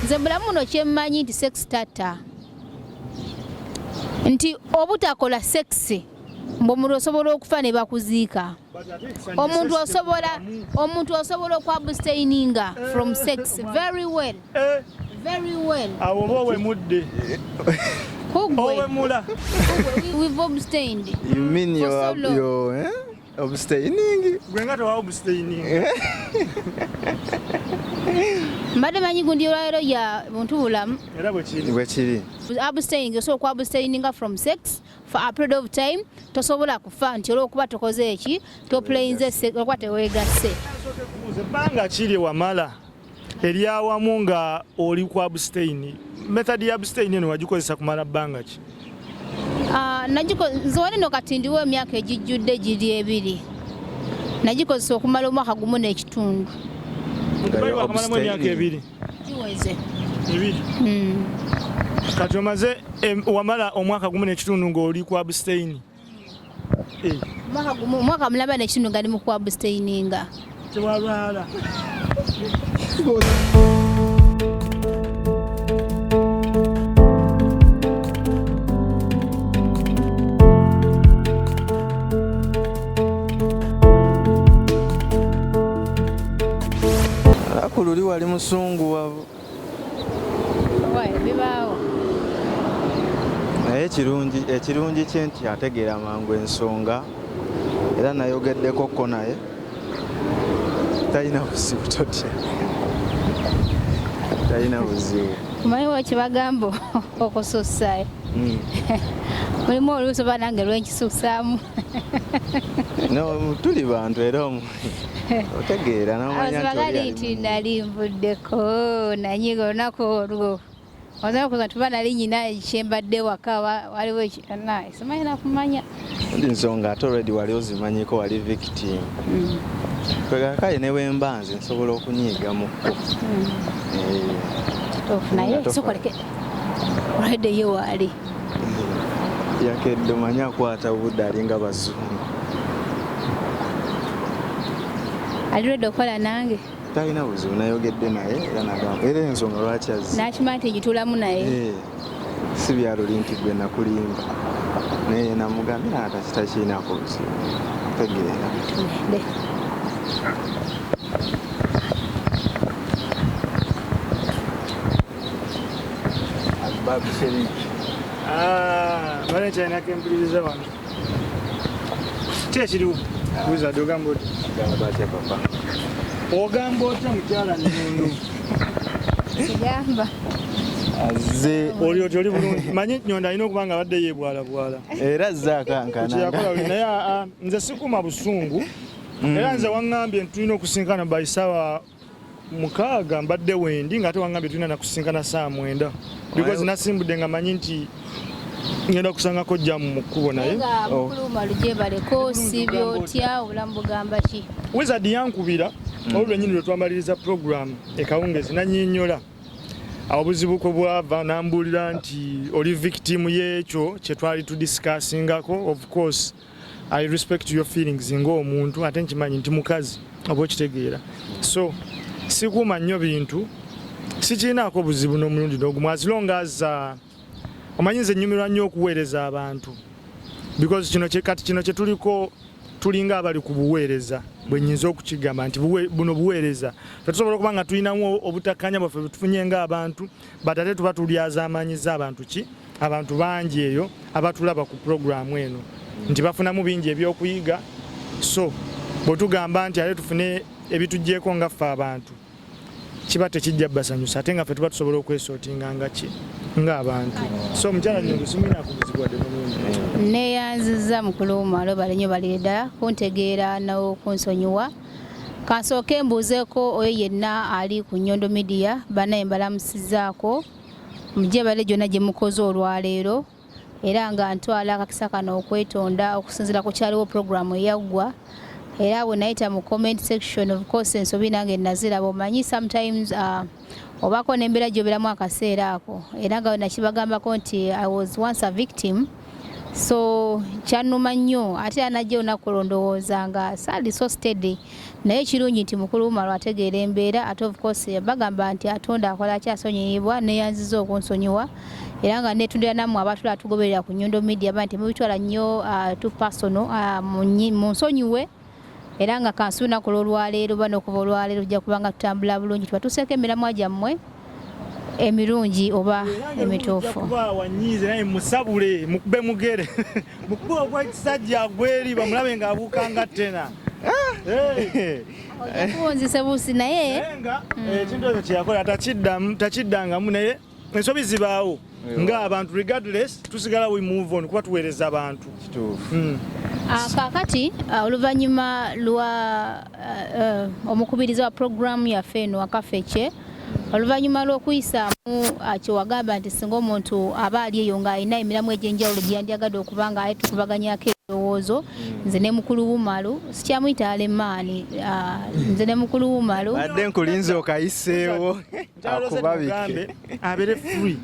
nze mulamu no kyemmanyi nti sex tata nti obutakola sex mb'omuntu osobola okufa ne bakuziika omuntu osobola okwabustaininga from sex very well awo owe mudde owe mula we've abstained. You mean you're abstaining? Gwenga to abstaining. Mbadde manyi gundi olwaleero ya muntu bulamu era bwe kiri abstaining so kwa abstaininga from sex for a period of time tosobola kufa nti olwokuba tokoze eki toplayinze sex olwokuba teweegasse ebbanga kiri wamala eryawamu nga oli ku abstain method ya abstain eno wagikozesa kumala bbanga ki? Nze wali no kati ndiwo emyaka egijjudde giri ebiri nagikozesa okumala omwaka gumu n'ekitundu. Wakamalamu emyaka ebiri giweze ebiri kati omaze wamala omwaka gumu n'ekitundu ng'oli ku abstain omwaka mulaba n'ekitundu nga ndi mu ku abstaininga tewalwala Akululi wali musungu wabo bibaawo naye ekirungi kye nti ategeera mangu ensonga era nayogeddekoko naye talina buzibu totya talina buzibu kumanyiwo kibagamba okusussa mulimu oluusi oba nange lwenkisussaamu tuli bantu era otegeera namanyi nti nali nvuddeko nanyiga olunaku olwo ozakuza tuba nali nyina ekyembadde waka waliwo simanyi nakumanya ndi nsonga ate already wali ozimanyiko wali victim kale ne wembanze nsobola okunyiigamukko naye sokoleke olwedde ye waali yakedde manyi akwata obudde alinga bazungu alirwedde okukola nange talina buzibu nayogedde naye era nagamba era ensonga lwaki azze nakimanya nti gitulamu naye si byaluli nti gwe nakulimba naye namugambye ata kitakiinako buzibu tegeera bale kyalinako empuliriza wano ki ekiriwo buzadde ogamba oti batya papa ogamba otya mukyala Nyondo sigamba azze oli oti oli bulungi manyi Nyondo alina okuba nga abadde yebwalabwala era azze akankananga naye nze sikuma busungu era nze waŋŋambye nti tulina okusinkana baisaawa 6 mbadde wendi nga ate waŋŋambye tulina nakusinkana saa 9 because nasimbudde nga manyi nti ngenda kusangako jjamu mu kkubo naye mukuluma lujebaleko sibyo otya obulamu bugamba ki wizard yankubira olwennyini lwe twamaliriza program ekawungezi nannyonnyola obuzibu kwe bwava n'ambuulira nti oli victim y'ekyo kye twali tudiscussingako. Of course I respect your feelings ng'omuntu ate nkimanyi nti mukazi oba okitegeera so sikuuma nnyo bintu sikiinaako buzibu n'omulundi n'ogumu as long as omanyi nze nnyumirwa nnyo okuweereza abantu because kino kye tuliko tulinga abali ku buweereza bwe nnyinza okukigamba nti buno buweereza tetusobola okuba nga tulinamu obutakkanya bwaffe betufunye ng'abantu but ate tuba tulyazaamanyiza abantu bangi eyo abatulaba ku puroguramu eno nti bafunamu bingi ebyokuyiga so bwe tugamba nti ate tufune ebituggyeko nga ffe abantu kiba tekijja basanyusa ate nga ffe tuba tusobola okwesootinga ng'abantu so mukyala Nyondo simulina kubuzibwadde bulungi neyanziza mukulu Umar bali nnyo bali ddala kuntegeera n'okunsonyiwa kansooke mbuuzeeko oyo yenna ali ku Nyondo Media banaye mbalamusizaako mujje bale gyonna gye mukoze olwaleero era nga ntwala akakisa kano okwetonda okusinziira ku kyaliwo programu eyaggwa era bwe nayita mu comment section of course ensobi nange naziraba omanyi sometimes obako n'embeera gy'obeeramu akaseera ako era nga nakibagambako nti I was once a victim so kyanuma nnyo ate anajja olunaku olondowooza nga saali so steady naye kirungi nti mukulu Umar ategeera embeera ate of course bagamba nti atonda akola kyasonyiyibwa neyanziza okunsonyiwa era nga netundira nammwe abatula atugoberera ku Nyondo Media banti mubitwala nnyo tu personal munsonyiwe era nga kansuna ku olwaleero bano okuva olwaleero ojja kubanga tutambula bulungi tubatuuseeko emiramwa gyammwe emirungi oba emituufu kuba wanyize naye musabule mukube mugere mukube ogw'ekisajja gweri bamulabe ng'abuukanga tena ojakuwunzise buusi naye nga ekintu ekyo kyeyakola takiddangamu naye ensobi zibaawo ng'abantu regardless tusigala we move on kuba tuweereza abantu kaakati oluvannyuma lwa omukubiriza wa programu yaffe eno Akafeche oluvannyuma lw'okuyisaamu kyewagamba nti singa omuntu aba ali eyo ng'alina emiramu egy'enjawulo gyandyagadde okuba nga tukubaganyako ebirowoozo nze ne mukulu Umar sikyamuyita alemaani nze ne mukulu Umar adde nkulinze okayiseewo akubabike abeere free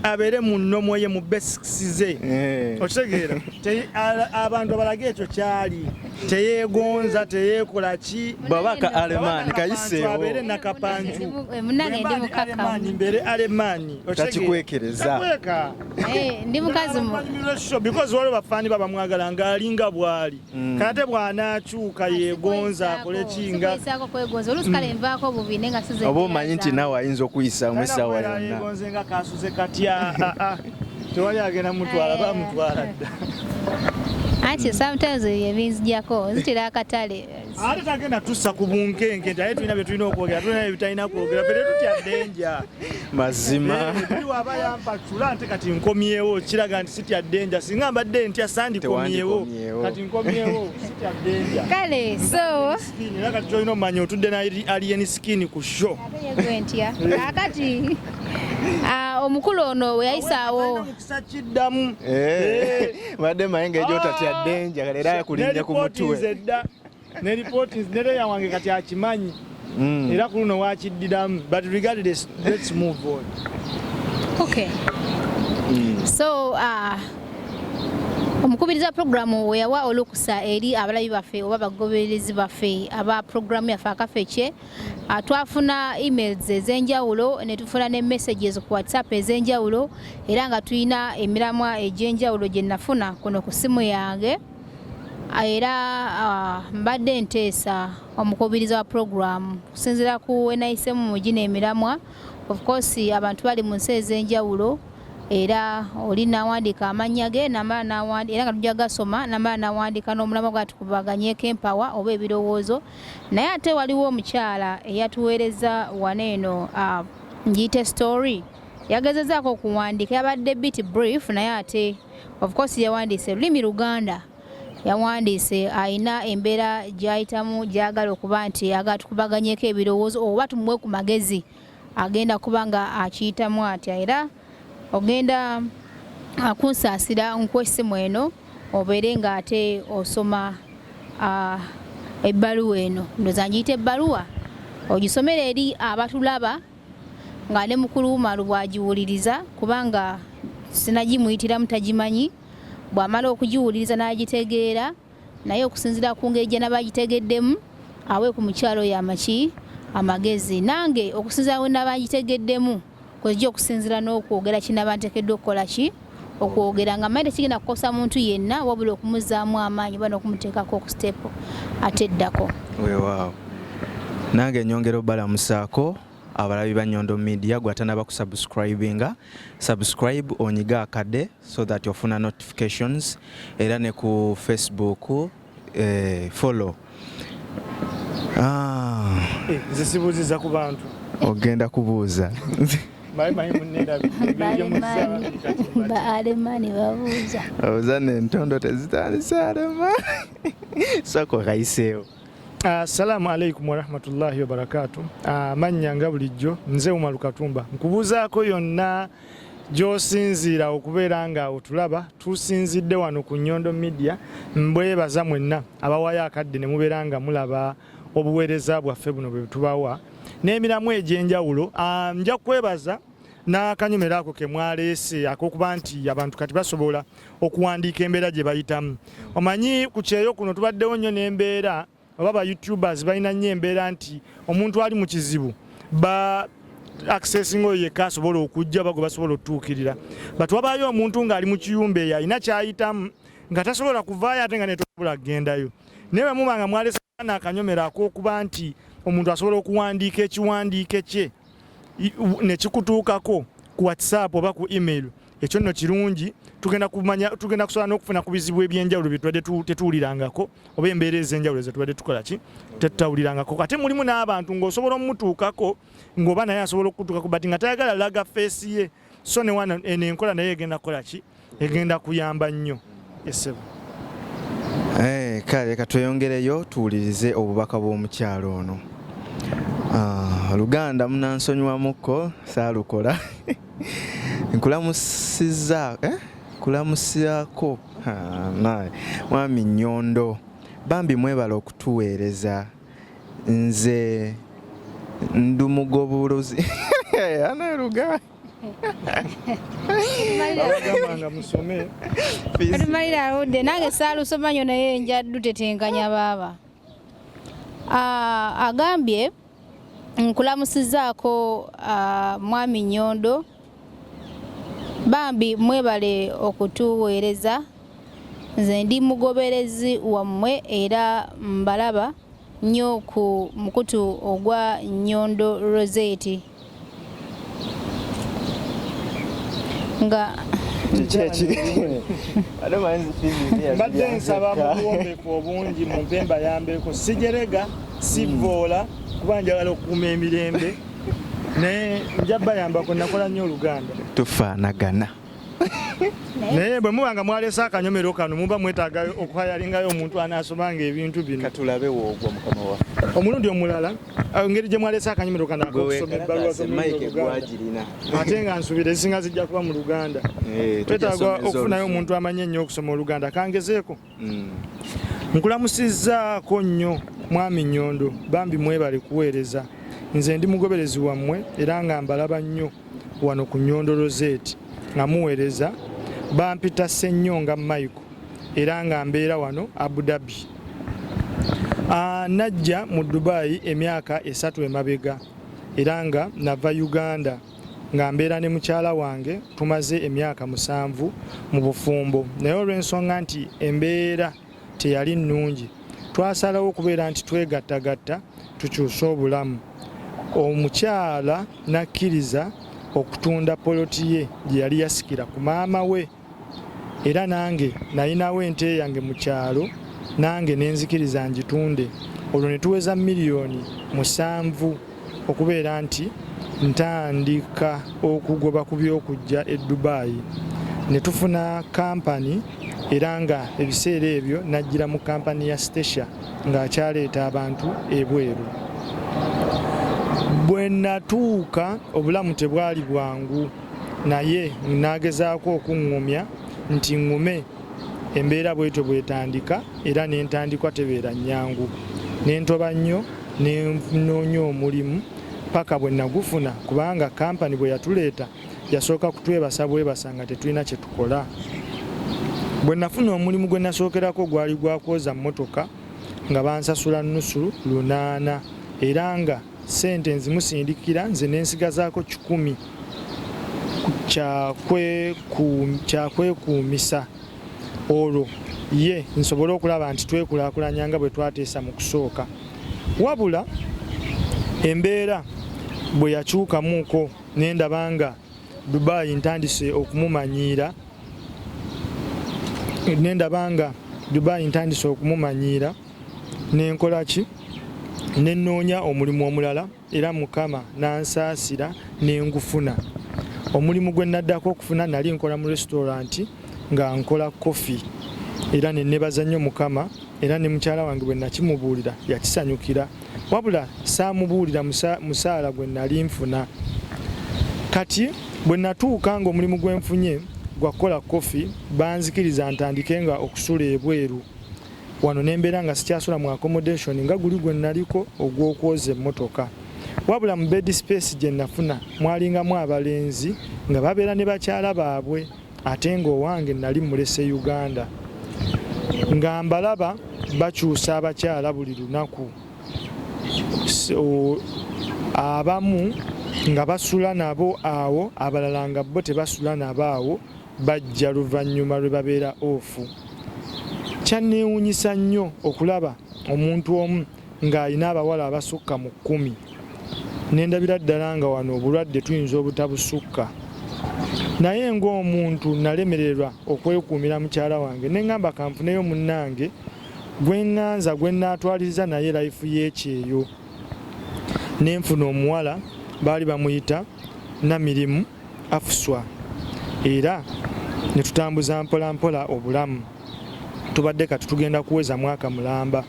abeere mu nnomo ye mu basics ze okitegeera abantu abalage ekyo kyali teyeegonza teyeekola ki babaka alemaani kayiseewo abeere nakapanju munange ndi mukakamu mbeere alemaani takikwekereza ndi mukazi because waliwo bafaani babamwagala ng'alinga bw'ali kate bw'anaakyuka yeegonza akole kinga oba omanyi nti naawe ayinza okuyisaamu essaawa yonna yeegonze nga kasuze katya tewali agenda mutwala bamutwala dda anti sometimes ebinzijako nzitira akatale ate tagenda tussa ku bunkenke nti aye tulina bye tulina okwogera tulina bye bitalina kwogera fere tutya ddenja mazima waba yampacula nte kati nkomyewo kiraga nti sitya ddenja singa mbadde ntya sandikomyewo kati nkomyewo sitya ddenja kale so era kati kyolina omanya otudde na alien skin ku show ate ntya akati omukulu ono we yayisaawo mukisa kiddamu badde mayenga egyo tatya ddenja era yakulinnya ku mutwe ne reportings nere yawange kati akimanyi era ku luno wakiddiramu but regardless let's move on okay so omukubiriza programu we yawa olukusa eri abalabi baffe oba bagoberezi baffe aba programu yaffe Akafeche twafuna emails ez'enjawulo ne tufuna ne messages ku WhatsApp ez'enjawulo era nga tulina emiramwa egy'enjawulo gye nafuna kuno ku simu yange era mbadde nteesa omukubiriza wa programu kusinziira ku wenayisemu mu gino emiramwa of course abantu bali mu nsi ez'enjawulo era oli nawandiika amannya ge namala nawandiika era nga tujja gasoma namala nawandiika n'omulamwa gwatukubaganyeko empawa oba ebirowoozo naye ate waliwo omukyala eyatuweereza waneeno ngiyite story yagezezaako okuwandiika yabadde bit brief naye ate of course yawandiise lulimi Luganda yawandiise ayina embeera gy'ayitamu gyagala okuba nti agatukubaganyeko ebirowoozo oba tumuwe ku magezi agenda kuba nga akiyitamu atya era ogenda kunsaasira nkwesimu eno obeere nga ate osoma ebbaluwa eno ndoza ngiyita ebbaluwa ogisomera eri abatulaba nga ne mukulu Umar bwagiwuliriza kubanga sinagimuyitiramu tagimanyi bw'amala okugiwuliriza n'agitegeera naye okusinziira ku ngeri gye nabagitegeddemu awe ku mukyalo y'amaki amagezi nange okusinziira we nabagitegeddemu kwejja okusinziira n'okwogera kinaba nteekeddwa okukola ki okwogera nga mmaite kigenda kukosa muntu yenna wabula okumuzaamu amaanyi oba n'okumuteekako ku stepu ate eddako weewaawo nange nyongera obalamusaako abalabi ba Nyondo Media gwatanaba ku subscribe onyiga akade so that ofuna notifications era ne ku Facebook follow zisibuziza ku bantu ogenda kubuuza baalemani babuuza obuuza n'entondo tezitandisa alemaani soko kayiseewo Assalamu alaikum warahmatullahi wabarakatuh. Mannya nga bulijjo nze Umar Katumba. Nkubuuzaako yonna gy'osinziira okubeera nga otulaba tusinzidde wano ku Nyondo Media mbwebaza mwenna abawaayo akadde ne mubeera nga mulaba obuweereza bwaffe buno bwe tubawa n'emiramu egy'enjawulo. Nja kwebaza n'akanyomero ako ke mwaleese ak'okuba nti abantu kati basobola okuwandiika embeera gye bayitamu. Omanyi ku kyeyo kuno tubaddewo nnyo n'embeera oba ba YouTubers balina nnyo embeera nti omuntu ali mu kizibu accessing oyo yekka asobola okujja bago basobola otuukirira. But wabaayo omuntu ng'ali mu kiyumba eyo alina kyayitamu nga tasobola kuvaayo ate nga netosobola kugendayo. Naye bwe muba nga mwalesa n'akanyomero ak'okuba nti omuntu asobola okuwandiika ekiwandiike kye ne kikutuukako ku WhatsApp oba ku email, ekyo nno kirungi. Tugenda kusobola n'okufuna ku bizibu eby'enjawulo bye tubadde tetuwulirangako oba embeera ez'enjawulo ze tubadde tukola ki tetutawulirangako. Ate mulimu n'abantu ng'osobola omutuukako ng'oba naye asobola okutuukako bati nga tayagala laga feesi ye, so ne wano enkola naye egenda kukola ki egenda kuyamba nnyo. Esebo kale katweyongereyo tuwulirize obubaka bw'omukyalo ono. Oluganda munansonyiwamuko saalukola nkulamusizaako naye mwami Nyondo, bambi mwebala okutuweereza. Nze ndumugobulozi analuga Tumalira aludde nange saalusoma nnyo naye njaddu tetenkanya baaba. Agambye nkulamusizaako mwami Nyondo, bambi mwebale okutuweereza. Nze ndi mugoberezi wammwe era mbalaba nnyo ku mukutu ogwa Nyondo Rozet. Nga mbadde nsaba mubuwombeefu obungi mu mpemba yambeeko, sijerega sivoola kuba njagala okukuuma emirembe, naye njabba yambako nakola nnyo Oluganda tufaanagana. Naye bwe muba nga mwaleese akanyomero kano muba mwetaaga okuhayalingayo omuntu anaasomanga ebintu bino. Katulabe woogwa mukama waffe. Omulundi omulala engeri gye mwaleese akanyomero kano akokusoma ebbaluwa z'Oluganda ate nga nsuubira ezisinga zijja kuba mu Luganda. Twetaaga okufunayo omuntu amanyi ennyo okusoma Oluganda. Kangezeeko nkulamusizzaako nnyo mwami Nyondo, bambi mwebale kuweereza. Nze ndi mugoberezi wammwe era nga mbalaba nnyo wano ku Nyondo Rozet nga muweereza. Bampita Ssennyonga Michael era nga mbeera wano Abu Dhabi. Najja mu Dubai emyaka 3 emabega era nga nava Uganda nga mbeera ne mukyala wange, tumaze emyaka 7 mu bufumbo. Naye olw'ensonga nti embeera teyali nnungi, twasalawo okubeera nti twegattagatta tukyuse obulamu. Omukyala nakkiriza okutunda poloti ye gye yali yasikira ku maama we, era nange nalinawo ente yange mu kyalo, nange nenzikiriza ngitunde. Olwo ne tuweza miliyoni 7 okubeera nti ntandika okugoba ku by'okujja eDubai. Ne tufuna kampani era nga ebiseera ebyo najjira mu kampani ya Stasha ng'akyaleeta abantu ebweru. Bwe natuuka obulamu tebwali bwangu, naye nagezaako okuŋŋumya nti ŋŋume embeera bwetyo bwetandika era n'entandikwa tebeera nnyangu. Nentoba nnyo nenoonya omulimu paka bwe nagufuna, kubanga kampani bwe yatuleeta yasooka kutwebasa bwebasa nga tetulina kye tukola. Bwe nafuna omulimu gwe nasookerako gwali gwa kwoza mmotoka nga bansasula nnusu 800 era nga sente nzimusindikira nze nensigazaako 10 kyakwekuumisa olwo ye nsobole okulaba nti twekulaakulanya nga bwe twateesa mu kusooka. Wabula embeera bwe yakyukamuuko nendaba nga Dubai ntandise okumumanyiira, nenkola ki nenoonya omulimu omulala era Mukama nansaasira nengufuna. Omulimu gwe naddako okufuna nali nkola mu restaurant nga nkola coffee era nenebaza nnyo Mukama, era ne mukyala wange bwe nakimubuulira yakisanyukira, wabula saamubuulira musaala gwe nali nfuna. Kati bwe natuuka nga omulimu gwe nfunye gwa kukola coffee banzikiriza ntandike nga okusula ebweru. Wano nembeera nga sikyasula mu accommodation nga guli gwe naliko ogw'okwoza emmotoka. wabula mu bedspace gye nafuna mwalingamu abalenzi nga babeera ne bakyala baabwe ate ng'owange nali mulese Uganda nga mbalaba bakyusa abakyala buli lunaku abamu nga basula nabo awo abalala nga bo tebasula nabo awo bajja luvannyuma lwe babeera ofu. Kyanneewuunyisa nnyo okulaba omuntu omu ng'alina abawala abasukka mu 10 nendabira ddala nga wano obulwadde tuyinza obutabusukka naye ng'omuntu nalemererwa okwekuumira mukyala wange neŋŋamba kanfuneyo munnange gwe ŋŋanza gwe nnaatwaliriza naye layifu y'ekyeyo nenfuna omuwala baali bamuyita Namirimu Afuswa era ne tutambuza mpola mpola obulamu tubadde kati tugenda kuweza mwaka mulamba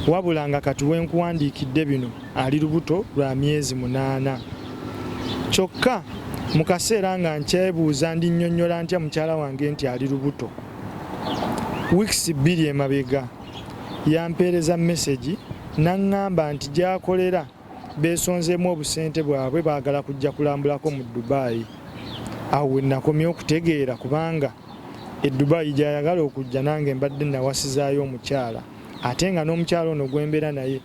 wabula nga kati wenkuwandiikidde bino ali lubuto lwa myezi 8 kyokka mu kaseera nga nkyebuuza ndinnyonnyola ntya mukyala wange nti ali lubuto wiiki 2 emabega yampeereza mesegi naŋŋamba nti gy'akolera beesonzeemu obusente bwabwe baagala kujja kulambulako mu Dubai. Awo we nakomye okutegeera kubanga eDubai gy'ayagala okujja nange mbadde nawasizaayo omukyala ate nga n'omukyala ono gwembeera naye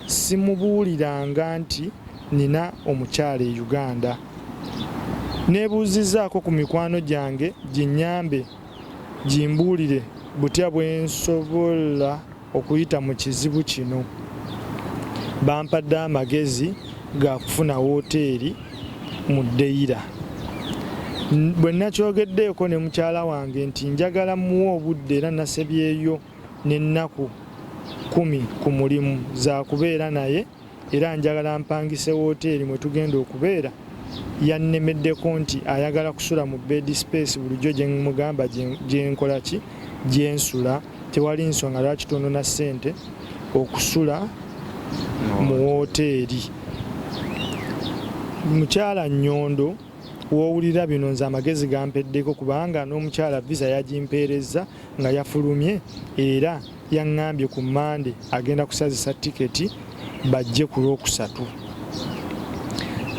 simubuuliranga nti nina omukyala e Uganda. Neebuuzizzaako ku mikwano gyange ginnyambe gimbuulire butya bwe nsobola okuyita mu kizibu kino. Bampadde amagezi ga kufuna wooteeri mu Deira. Bwe nakyogeddeeko ne mukyala wange nti njagala muwa obudde era nasebyeyo n'ennaku 10 ku mulimu za kubeera naye era njagala mpangise wooteeri mwe tugenda okubeera. Yannemeddeko nti ayagala kusula mu bedspace bulijjo gye mugamba gye nkola ki gye nsula tewali nsonga lwaki tonona ssente okusula mu wooteeri. Mukyala Nyondo wowulira bino nze amagezi gampeddeko kubanga n'omukyala visa yagimpeereza nga yafulumye era yaŋŋambye ku Mande agenda kusazisa tiketi bajje ku Lwokusatu.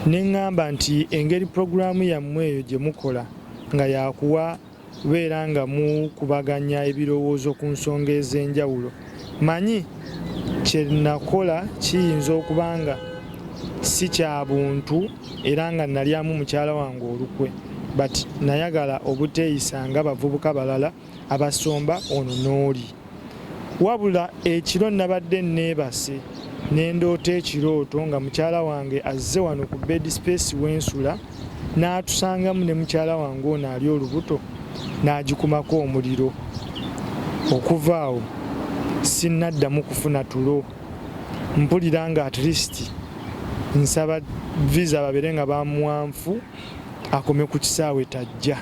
Neŋŋamba nti engeri puroguramu yammwe eyo gye mukola nga yakuwa beera nga mukubaganya ebirowoozo ku nsonga ez'enjawulo. Manyi kye nakola kiyinza okubanga si kya buntu era nga nalyamu mukyala wange olukwe but nayagala obuteeyisa nga bavubuka balala abasomba ono n'oli. Wabula ekiro nabadde neebase nendoota ekirooto nga mukyala wange azze wano ku bedspace wensula n'atusangamu ne mukyala wange ono ali olubuto n'agikumako omuliro. Okuva awo sinnaddamu kufuna tulo. Mpulira nga at least nsaba visa babeere nga bamuwanfu akome ku kisaawe tajja.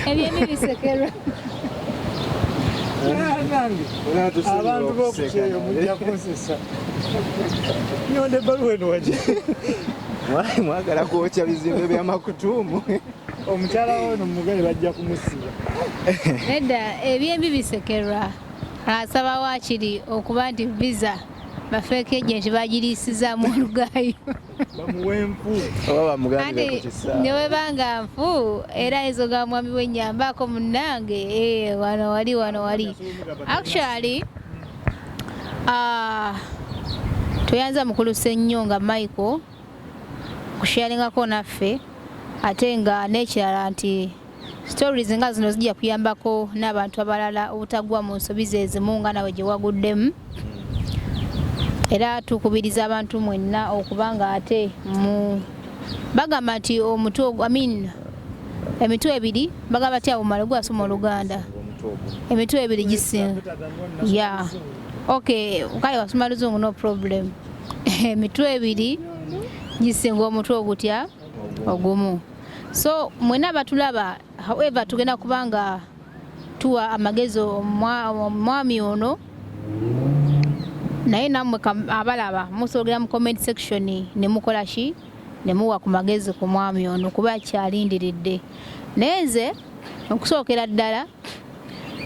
Ebyemi bisekerwa. Abantu b'okukyeyo mujja kunsesa. Nyondo ebbaluwa eno waje. Mwagala kwokya bizimbe by'amakutuumu. Omukyala ono mugale bajja kumusiba. Edda ebyembi bisekerwa. Asaba waakiri okuba nti visa bafeeko ejenti bagiriisizaamu olugaayo. Bamuwempu. Oba bamugambire ku kisaawe. Ne webanga nfu era ezoga mwami w'ennyambaako munnange wano wali. Actually tuyanza mukulusa ennyo nga Michael kusharingako naffe ate nga n'ekirala nti stories nga zino zijja kuyambako n'abantu abalala obutagwa mu nsobi ezimu nga nawe gye waguddemu. Era tukubiriza abantu mwenna okubanga ate bagamba nti emitwe ebiri bagamba ati Umar gwasoma Oluganda. Emitwe ebiri gisinga. Yeah. Okay, kale wasoma Luzungu no problem. Emitwe ebiri gisinga omutwe ogutya ogumu. So mwena batulaba however tugenda kubanga tuwa amagezo mwami ono naye namwe abalaba musogera mu comment section ne mukola ki ne muwa ku magezi ku mwami ono kuba kyalindiridde. Neze okusookera ddala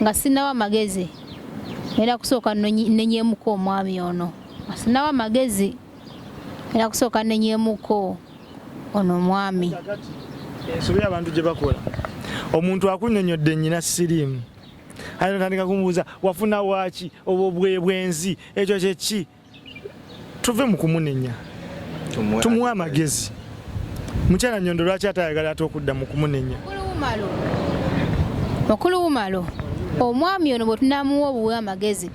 nga sinawa magezi era kusooka nenyemuko omwami ono. Sinawa magezi era kusooka nenyemuko ono mwami ensobi abantu gye bakola omuntu akunnyonnyodde nnyina siriimu ate otandika kumubuuza wafuna waaki obwebwenzi ekyo kyeki tuve mu kumunenya tumuwe amagezi mukyala Nyondo lwaki atayagala ate okudda mu kumunenya Mukulu Umaro omwami ono bwe tunamuwa obuwe amagezi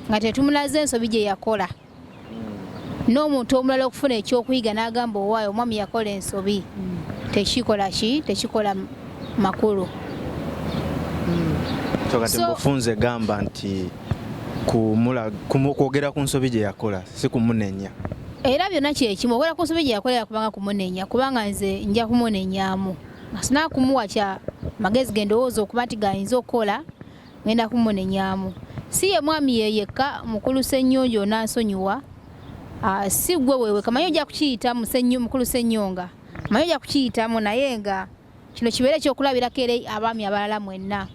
nga tetumulaze ensobi gye yakola n'omuntu omulala okufuna ekyokuyiga n'agamba owaayo omwami yakola ensobi tekikola makulu kati mufunze gamba nti kwogera ku nsobi gye yakola si kumunenya era byonna kyekimu okwogera ku nsobi gye yakola yakubanga kumunenya kubanga nze nja kumunenyaamu asina kumuwa kya magezi gendowooza okuba nti gayinza okukola ngenda kumunenyaamu si ye mwami yeyekka mukulu Ssennyonjo n'ansonyiwa si gwe wewe kamanyi ojja kukiyita mukulu Ssennyonga manyi ojja kukiyitamu naye nga kino kibeere ekyokulabirako eri abaami abalala mwenna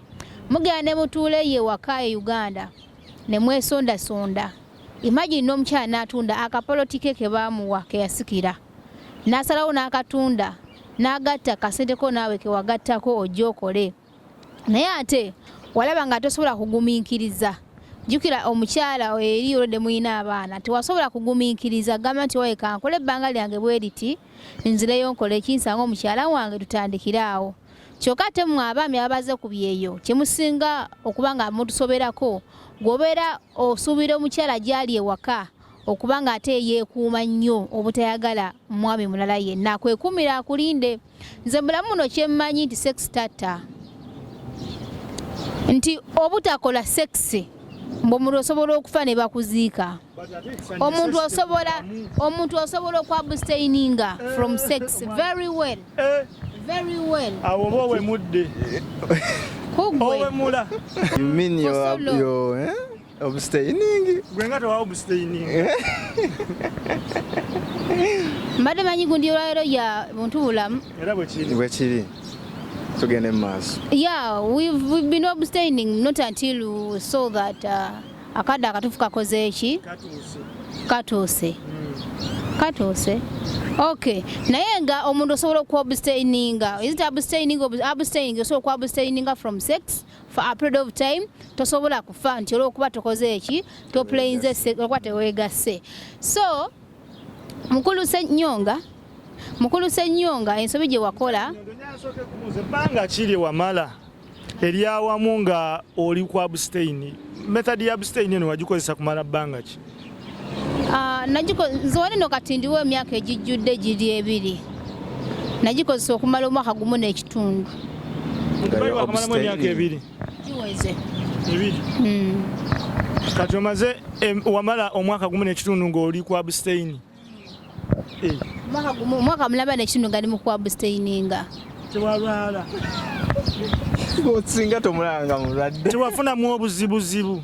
mugenda ne mutuule ye waka e Uganda ne mwesondasonda imagine n'omukyala n'atunda akapolotike ke baamuwa ke yasikira n'asalawo n'akatunda n'agatta kasenteko naawe ke wagattako ojja okole naye ate walaba nga tosobola kugumiikiriza jjukira omukyala eri olwedde muyina abaana tewasobola kugumiikiriza gamba nti waye kankole ebbanga lyange bwe riti nzireyo nkole ekinsanga omukyala wange tutandikire awo kyokka ate mmwe abaami ababaze ku byeyo kyemusinga okuba nga mutusoberako gwobeera osuubira omukyala gyali ewaka okuba nga ate yeekuuma nnyo obutayagala mwami mulala yenna kwekuumira akulinde nze mulamu muno kyemmanyi nti sex tatta nti obutakola sekisi mb'omuntu osobola okufa ne bakuziika omuntu osobola okwabustaininga from sex very well awo oba owemudde owemula you mean your abstaining gwe nga tewa abstaining mbadde manyi gundi olwalero ya muntu bulamu era bwe kiri tugende maaso. Yeah, we've been abstaining not until we saw that akadde akatufu kakoze eki katuuse okay naye nga omuntu osobola okuabstaininga is it abstaining osobola okuabstaininga from sex for a period of time tosobola kufa nti olwokuba tokoze eki toplayinze sex olwokuba teweegasse so mukulu Ssennyonga ensobi gye wakola ebbanga kiri wamala eri awamu nga oli ku abstain method ya abstain eno wagikozesa kumala bbanga ki nze waneno kati ndiwo emyaka egijjudde giri 2 nagikozesa okumala omwaka gumu n'ekitundu wakamalamu emyaka 2 giweze 2 kati omaze wamala omwaka gumu n'ekitundu ng'oli ku abstain mwaka mulamba n'ekitundu nga ndi mu kuabstaininga tewalwala osinga tomulanga mulwadde tewafunamu obuzibuzibu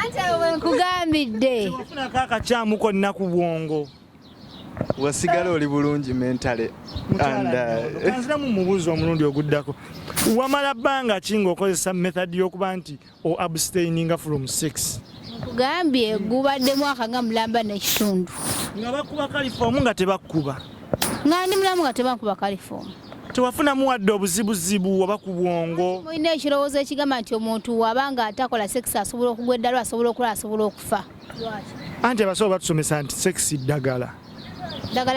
ate we nkugambidde tewafunako akakyamu konna ku bwongo wasigala oli bulungi mentale kanziramu mubuuzi omulundi oguddako wamala bbanga ki ng'okozesa method y'okuba nti o abstaininga from sex nkugambye gubadde mwaka nga mulamba n'ekitundu nga bakuba kalifoomu nga tebakkuba nga ndi mulamu nga tebankuba kalifoomu tewafunamu wadde obuzibuzibu oba ku bwongo mulina ekirowoozo ekigamba nti omuntu wabanga atakola sex asobola okugwa eddalo asobola okola asobola okufa anti abasobola batusomesa nti sex ddagala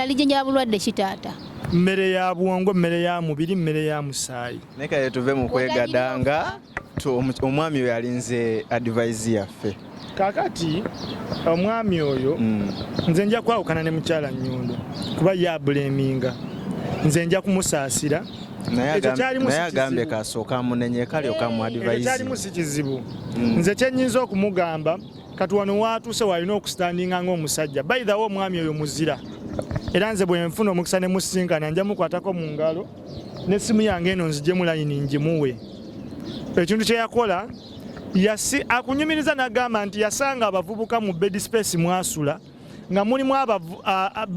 lijjanjaba bulwadde kitaata mmere ya bwongo mmere ya mubiri mmere ya musaayi naye kale tuve mu kwegadanga omwami oyo alinze advise yaffe kakati omwami oyo nze nja kwawukana ne mukyala Nyondo kuba yabuleminga nze nja kumusaasira naye agambye kasooka amunenye kali okamu advise kyalimu si kizibu nze kyennyinza okumugamba kati wano waatuuse walina okustandinga ng'omusajja by the way omwami oyo muzira era nze bwe nfuna omukisa ne musinkana nja mukwatako mu ngalo n'essimu yange eno nziggyemu layini ngimuwe ekintu kye yakola akunyumiriza n'agamba nti yasanga abavubuka mu bedspace mwasula nga mulimu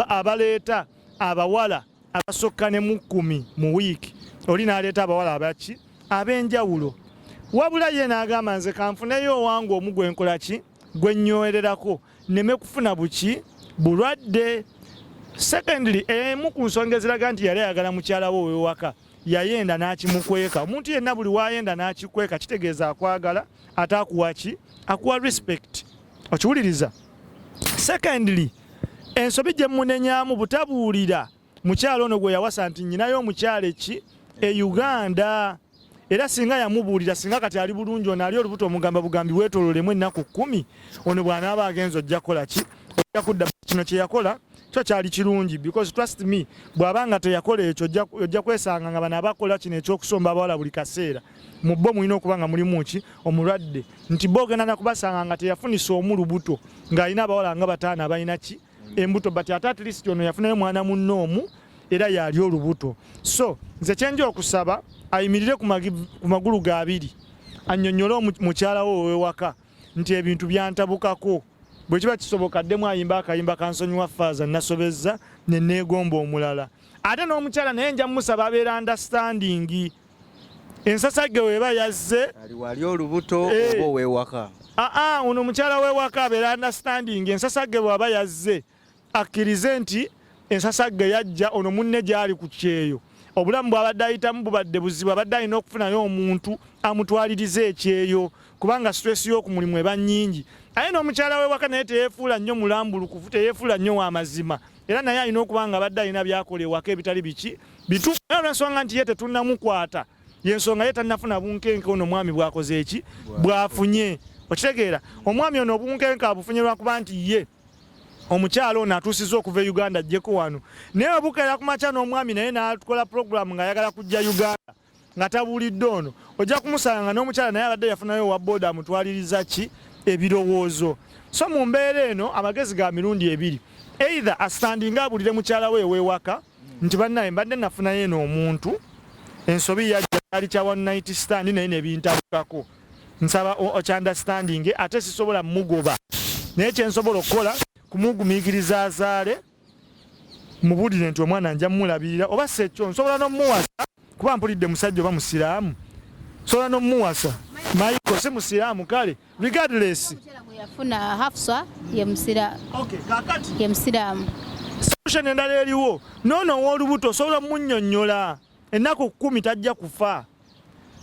abaleeta abawala abasokka ne mu 10 mu wiiki oli n'aleeta abawala abaki ab'enjawulo wabula ye n'agamba nze kanfuneyo owange omu gwe nkola ki gwe nnyowererako nneme kufuna buki bulwadde Secondly, emu ku nsonga eziraga nti yali ayagala mukyala we ow'ewaka yayenda n'akimukweka. Omuntu yenna buli wayenda n'akikweka kitegeeza akwagala ate akuwa ki? Akuwa respect. Okiwuliriza? Secondly, ensobi gye mmunenyamu butabuulira mukyala ono gwe yawasa nti nnyinayo omukyala eki e Uganda. Era singa yamubuulira, singa kati ali bulungi ono ali olubuto omugamba bugambi weetoololemu ennaku 10, ono bw'anaaba agenza ojja kukola ki? Ojja kudda kino kye yakola kyo kyali kirungi, because trust me, bw'abanga teyakola ekyo ojja kwesanga nga bano abakola kino ekyokusomba abawala buli kaseera mu bo mulina okuba nga mulimu ki? Omulwadde. Nti bo ogenda nakubasanga nga teyafunisa omulubuto ng'alina abawala nga 5 abalina ki? Embuto, but at least ono yafunayo mwana munno omu era yali olubuto. So nze kyenja okusaba ayimirire ku magulu ga 2 annyonnyole mukyala we ow'ewaka nti ebintu byantabukako. Bwe kiba kisoboka ddemu ayimba akayimba kansonyiwa faaza nasobezza ne neegomba omulala. Ate n'omukyala naye nja musaba abeera understanding. Ensasagge weba yazze wali olubuto oba ow'ewaka. Ono mukyala w'ewaka abeera understanding. Ensasagge bw'aba yazze akkirize nti ensasagge yajja ono munne gy'ali ku kyeyo. Obulamu bw'abadde ayitamu bubadde buzibu, abadde alina okufunayo omuntu amutwaliriza ekyeyo kubanga stress y'oku mulimu eba nnyingi. Aye n'omukyala w'ewaka naye teyeefuula nnyo mulambulukufu, teyeefuula nnyo w'amazima. Era naye alina okuba nga abadde alina byakola ewaka ebitali biki bituufu. Era olw'ensonga nti ye tetunnamukwata, y'ensonga ye tannafuna bunkenke ono omwami bw'akoze eki? Bw'afunye. Okitegeera? Omwami ono obunkenke abufunye lwakuba nti ye omukyala ono atuusizza okuva e Uganda ajjeko wano. Naye obukeera ku makya n'omwami naye n'atukola program ng'ayagala kujja Uganda nga tabuulidde ono, ojja kumusanga nga n'omukyala naye abadde yafunayo owa booda amutwaliriza ki? Ebirowoozo. So mu mbeera eno amagezi ga mirundi 2. Either astandinga abulire mukyala we ew'ewaka nti bannaye mbadde nafunayo eno omuntu, ensobi yajja ali kya one night stand naye nebintabukako. Nsaba okyanderstanding ate sisobola mugoba. Naye kyensobola okukola kumugumiikiriza azaale, mubuulire nti omwana nja mulabirira, oba sekyo nsobola n'omuwasa kuba mpulidde musajja oba musiraamu. Nsobola n'omuwasa Michael si musiraamu, kale regardless yafuna Hafsa ye musiraamu. Solution endala eriwo noono ow'olubuto osobola munnyonnyola ennaku 10 tajja kufa.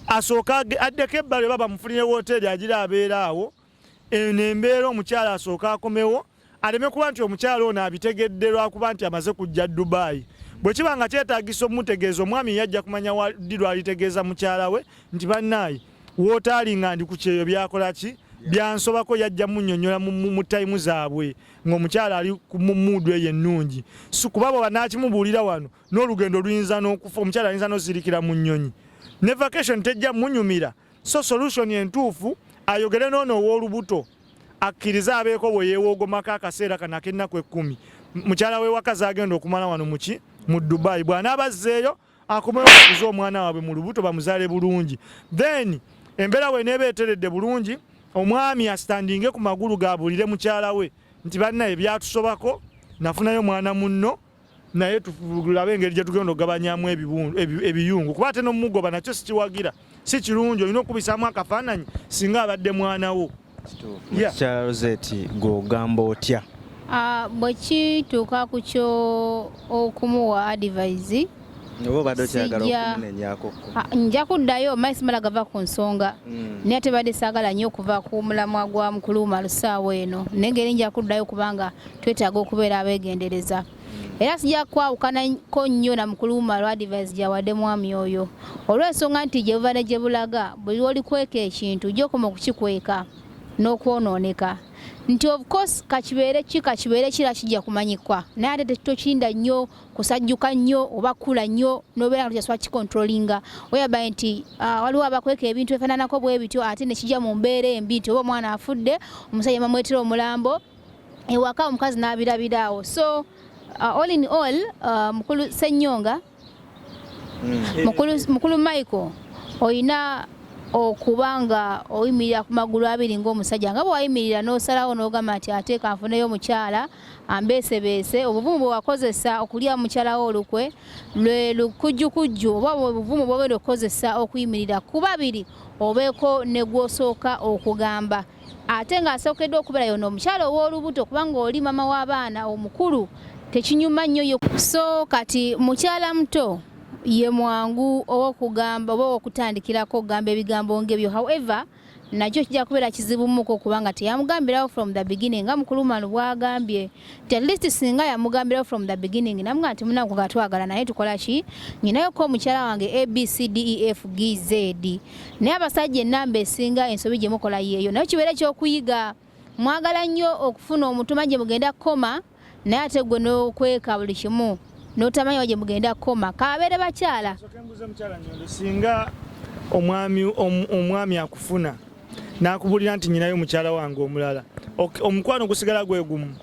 Asooka addeko ebbalo baba mufunire wooteri agira abeera awo, embeera omukyala asooka akomewo aleme kuba nti omukyala ono abitegedde lwakuba nti amaze kujja Dubai. Bwe kiba nga kyetaagisa omutegeeza, omwami yajja kumanya ddi lwalitegeeza mukyala we nti bannaayi wootaali nga ndi ku kyeyo byakola ki? Byansobako. Yajja munnyonnyola mu tayimu zaabwe ng'omukyala ali mu muudu eyo ennungi. Kuba bwe banaakimubuulira wano n'olugendo luyinza n'okufa, omukyala ayinza n'ozirikira mu nnyonyi. Ne vacation tejja munyumira. So solution entuufu ayogere n'ono ow'olubuto akkirize abeeko bwe yeewoogomako akaseera kano ak'ennaku 10. Mukyala we wakazi agenda okumala wano muki? Mu Dubai. Bw'anaabazzeeyo akomewo okuza omwana waabwe mu lubuto bamuzaale bulungi. Then embeera we neeba eteredde bulungi, omwami astandinge ku magulu gaabulire mukyala we nti bannaye byatusobako, nafunayo mwana munno, naye tulabe engeri gye tugenda okugabanyamu ebiyungu. Kuba ate n'omugoba nakyo sikiwagira, si kirungi, olina okubisaamu akafaananyi singa abadde mwana wo. Nyondo Rozet gw'ogamba otya? Bwe kituuka ku kyo okumuwa advice, oba obadde okyagala okumunenyaako? Nja kuddayo maaso mala gava ku nsonga, naye tebadde saagala nnyo okuva ku mulamwa gwa mukulu Umar ssaawa eno, naye ngeri nja kuddayo kubanga twetaaga okubeera abeegendereza. Era sijja kwawukanako nnyo na mukulu Umar advice gyawadde mwami oyo, olw'ensonga nti gye buva ne gye bulaga buli lw'olikweka ekintu gy'okoma okukikweka n'okwonooneka. Nti of course kakibeere kira kijja kumanyikwa, naye ate tetutokinda nnyo kusajjuka nnyo oba kula nnyo n'obeera nga tukyasooka kikontrolinga, whereby nti waliwo abakweka ebintu ebifaananako bwe bityo ate ne kijja mu mbeera embi nti oba omwana afudde, omusajja bamwetera omulambo ewaka, omukazi n'abirabiraawo. So all in all, mukulu Ssenyonga, mukulu Michael, oyina okubanga oyimirira ku magulu 2 ng'omusajja, nga bwe wayimirira n'osalawo n'ogamba nti ate kanfuneyo omukyala ambeesebeese. Obuvumu bwe wakozesa okulya mukyala wo olukwe lwe lukujjukujju, oba obuvumu bw'ogenda okukozesa okuyimirira ku 2 obeeko ne gw'osooka okugamba. Ate ng'asookeddwa okubeera yono omukyala ow'olubuto kubanga oli mama w'abaana omukulu, tekinyuma nnyo yo. So kati mukyala muto ye mwangu ow'okugamba oba okutandikirako okugamba ebigambo ng'ebyo. However, nakyo kijja kubeera kizibumuko kubanga teyamugambirawo from the beginning nga mukulu Umar bw'agambye at least singa yamugambirawo from the beginning namugamba nti munaku gatwagala naye tukola ki nyinayo ko omukyala wange ABCDEFGZ naye abasajja ennamba esinga ensobi gye mukola yeeyo naye kibeera ekyokuyiga mwagala nnyo okufuna omutuma gye mugenda koma naye ate gwe n'okweka buli kimu n'otamanya wa gye mugenda koma kabeere bakyala singa omwami akufuna nakubulira nti nyinayo mukyala wange omulala omukwano gusigala gwe gumu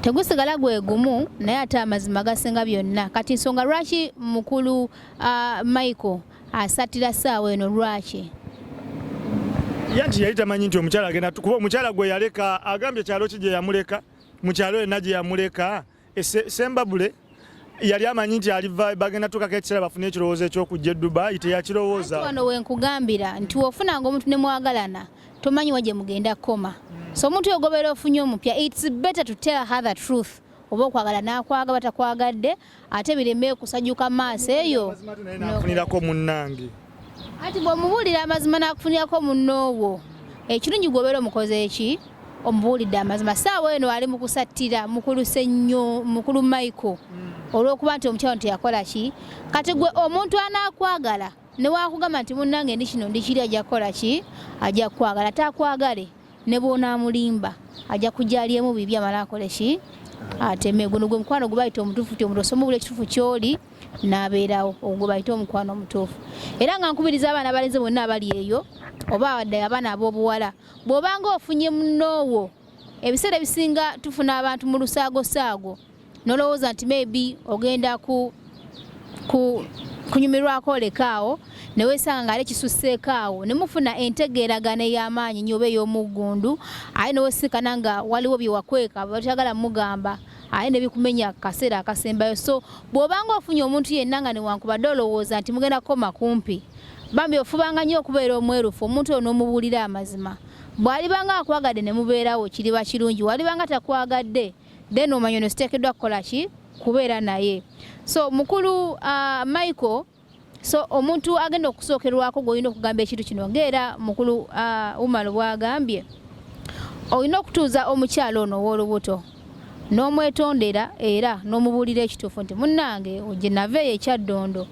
tegusigala gwe gumu naye ate amazima gasinga byonna kati nsonga lwaki mukulu Michael asatira ssaawa eno lwaki yanti yali tamanyi nti omukyala agenda kuba omukyala gwe yaleka agambye kyalo ki gye yamuleka mukyalo yenna gye yamuleka sembabule yali amanyi nti aliva bagenda tukako ekiseera bafune ekirowoozo ekyokujja eDubai teyakirowooza wano wenkugambira nti wofunanga omuntu ne mwagalana tomanyi wa gye mugenda koma so omuntu ogobeera ofunye omupya it's better to tell her the truth oba okwagala n'akwaga batakwagadde ate bireme kusajjuka maaso eyo nafunirako munnange ati bw'omubuulira amazima n'akufunirako munnoowo ekirungi gwobeera omukoze eki omubuulidde amazima ssaawa eno ali mu kusattira mukulu Michael olw'okuba nti omukyalo teyakola ki kati gwe omuntu anaakwagala ne waakugamba nti munnange ndi kino ndi kiri ajja kukola ki ajja kwagala takwagale ne bw'onaamulimba ajja kujalyemu bibi amala akole ki ateme guno gwe mukwano gwe bayita omutuufu ti omuntu osomubula ekituufu ky'oli n'abeerawo ogwo gwe bayita omukwano omutuufu era nga nkubiriza abaana abalenzi bonna abali eyo oba wadde abaana ab'obuwala bw'obanga ofunye munnoowo ebiseera ebisinga tufuna abantu mu lusaagosaago nolowooza nti maybe ogenda kunyumirwako olekaawo ne weesanga ng'ali kisusseekaawo ne mufuna entegeeragana ey'amaanyi nnyo oba ey'omuggundu aye ne weesikana nga waliwo bye wakweka batagala mugamba aye ne bikumenya kaseera akasembayo so bw'obanga ofunye omuntu yenna nga newankubadde olowooza nti mugenda kukoma kumpi bambi ofubanga nnyo okubeera omwerufu omuntu oyo n'omubuulira amazima bw'alibanga akwagadde ne mubeerawo kiriba kirungi walibanga takwagadde then omanya ono siteekeddwa kukola ki kubeera naye so mukulu Michael so omuntu agenda okusookerwako gw'olina okugamba ekintu kino ng'era mukulu Umar bw'agambye olina okutuuza omukyalo ono ow'olubuto n'omwetondera era n'omubuulira ekituufu nti munnange gye naveeyo ekyaddondo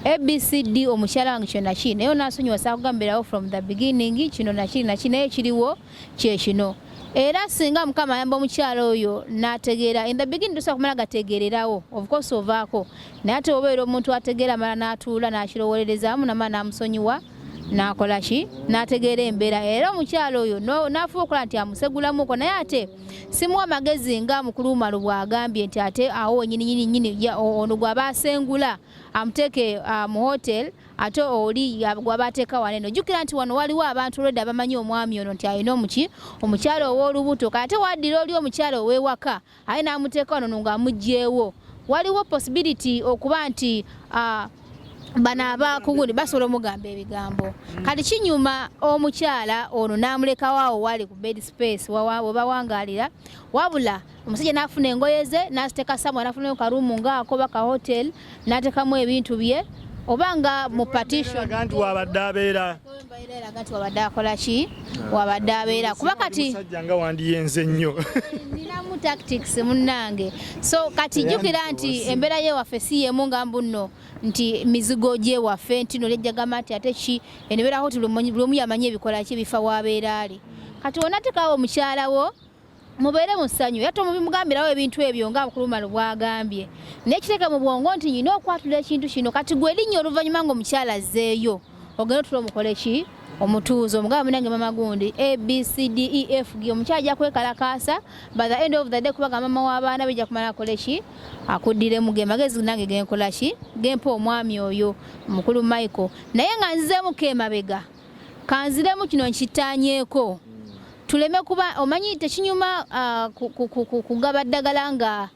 ABCD omukyala wange kino nakiri naye onaasonyiwa saakugambirawo from the beginning kino nakiri naye ekiriwo kyekino era singa mukama ayamba omukyala oyo n'ategeera in the beginning tosobola kumala gategeererawo of course ovaako naye ate obeera omuntu ategeera amala n'atuula n'akirowolerezaamu namala n'amusonyiwa n'akola ki n'ategeera embeera era omukyala oyo n'afuba okukola nti amusegulamuko naye ate simuwa magezi nga mukulu Umar bw'agambye nti ate awo nyini ono gw'aba asengula amuteeke mu hotel ate oli gwabateeka waneno jjukira nti wano waliwo abantu olwedde abamanyi omwami ono nti alina omukyala ow'olubuto kate waddira oli omukyala ow'ewaka aye n'amuteeka wano ng'amugjeewo waliwo possibility okuba nti bano abakugundi basobola omugamba ebigambo kati kinyuma omukyala ono n'amulekawo awo wali ku bedspace we bawangaalira wabula omusajja n'afuna engoye ze n'aziteeka samu n'afunayo karuumu ng'ako ba ka hotel n'ateekamu ebintu bye oba nga mu partition nti wabadde abeera nti wabadde akola ki wabadde abeera kuba kati omusajja nga wandiyenze nnyo ninamu tactics munnange so kati jjukira nti embeera y'ewaffe si yemu nga mbuno nti mizigo gy'ewaffe nti no lejjagamba nti ate ki enebeeraho ti lumu yamanyi ebikola ki bifa w'abeera ali kati wonateekawo omukyalawo mubeere mu ssanyu era tomubimugambirawo ebintu ebyo nga mukulu Umar bw'agambye n'ekiteeka mu bwongo nti nyina okwatula ekintu kino kati gwe erinnya oluvannyuma ng'omukyala azzeeyo ogenda otula omukole ki omutuuzo omugamba munange mama gundi ABCDEFG omukyala ajja kwekalakaasa by the end of the day kubaga mama w'abaana bijja kumala akole ki akuddiremu ge magezi nange genkola ki gempa omwami oyo mukulu Michael naye nga nzizeemuko emabega kanziremu kino nkitaanyeeko tuleme kuba omanyi tekinyuma kugaba ddagala nga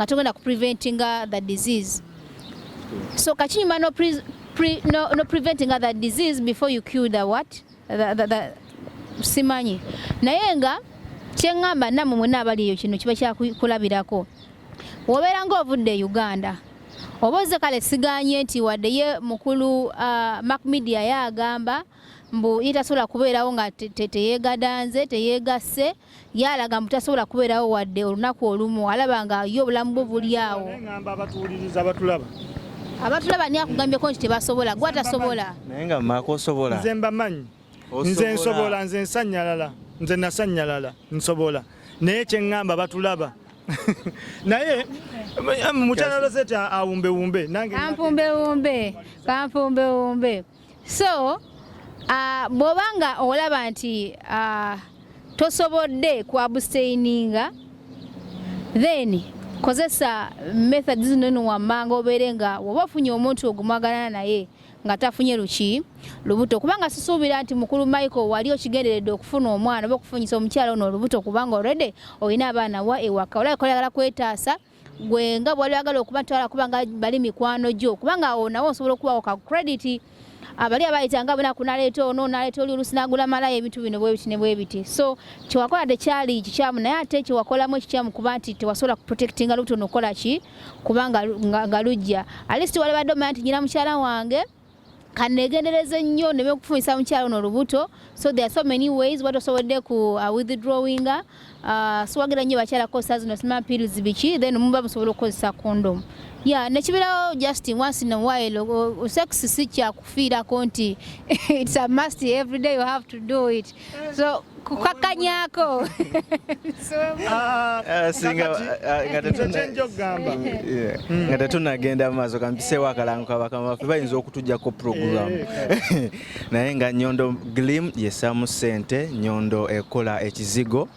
togenda ku preventing the disease so kakinyuma no preventing the disease before you cure the what the simanyi naye nga kyeŋŋamba nammwe mwenna abali eyo kino kiba kyakulabirako wobeera ng'ovudde Uganda oba ozze kale siganye nti wadde ye mukulu Mac Media yagamba mbu itasobola kubeerawo nga teyeegadanze teyeegasse yalaga mbu tasobola kubeerawo wadde olunaku olumu alaba nga ye obulamu bwe buli awo. Ngamba abatuwuliriza abatulaba ni akugambyeko nti tebasobola gwe atasobola naye nga mmaako osobola nze mbamanyi nze nsobola nze nsanyalala nze nasanyalala nsobola naye kyeŋŋamba batulaba naye Mukyala Rozet awumbewumbe nange kampumbewumbe so bw'obanga olaba nti tosobodde ku abstaininga then kozesa method zino wammanga obeere nga woba ofunye omuntu ogumwagalana naye nga tafunye lubuto kubanga sisuubira nti mukulu Michael wali okigenderedde okufuna omwana oba okufunyisa omukyala ono olubuto kubanga already olina abaana wa ewaka olabika oyagala kwetaasa gwe nga bwali oyagala okubatwala kubanga bali mikwano gyo kubanga awo nawo osobola okubawo ka credit abali abayitanga bona kunaleeta ono naleeta oli oluusi n'agula Malaaya ebintu bino bwe biti ne bwe biti so kyewakola tekyali kikyamu naye ate kyewakolamu ekikyamu kuba nti tewasobola kuprotectinga lubuto nokola ki kubanga nga lujja at least wali badde omanya nti nyina mukyala wange kanegendereze nnyo neme okufunyisa mukyala ono olubuto so there are so many ways what osobodde ku withdrawinga siwagira nnyo bakyala kosa zino sima pills biki then muba musobola okukozesa condom nekibirawo just once in a while sex si kyakufiirako nti it's a must every day you have to do it so kukakanyako nga tetunagenda maaso kampiseewo akalango kabakama baffe bayinza okutujjako program naye nga Nyondo Glim yessaamu ssente Nyondo ekola ekizigo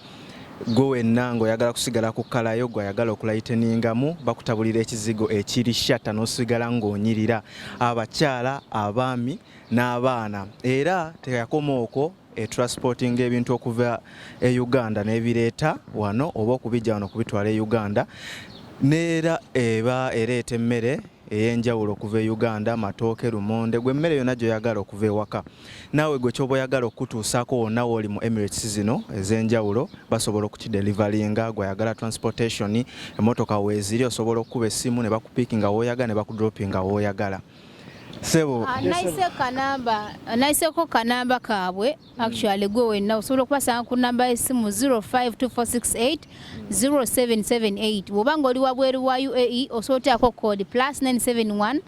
gwe wenna ng'oyagala kusigala ku kalayo gw'ayagala okulayiteningamu bakutabulira ekizigo ekiri shatta n'osigala ng'onyirira abakyala abaami n'abaana era teyakoma okwo transporting ebintu okuva e Uganda n'ebireeta wano oba okubijja wano kubitwala e Uganda neera eba ereeta emmere ey'enjawulo okuva e Uganda matooke lumonde gwe emmere yonna gy'oyagala okuva ewaka naawe gwe ky'oba oyagala okutuusaako wonna w'oli mu Emirates zino ez'enjawulo basobola okukidelivalinga gw'ayagala transportation emmotoka weeziri osobola okukuba essimu ne bakupiikinga w'oyagala ne bakudropinga w'oyagala sebo naiseko kanamba kaabwe actually gwe wenna osobola okubasanga ku namba y'essimu 052468 0778 bw'obanga oli wabweru wa UAE osobola oteekako kode +971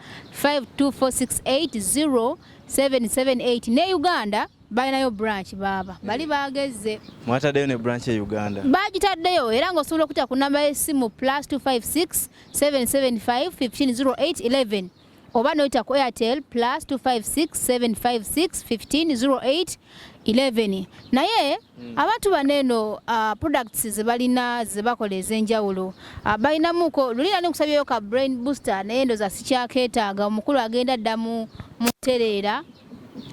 52468 0778 ne Uganda balinayo branch baba bali bagezze mwataddeyo ne branch e Uganda bagitaddeyo era ng'osobola okuteeka ku namba y'essimu +256 775 1508 11 oba noyita ku Airtel +256 756 1508 11 naye abantu baneeno products zebalina zebakola ez'enjawulo balinamuko lulina nekusabyeyo ka brain booster naye ndoza sikyakeetaaga omukulu agenda dda mu tereera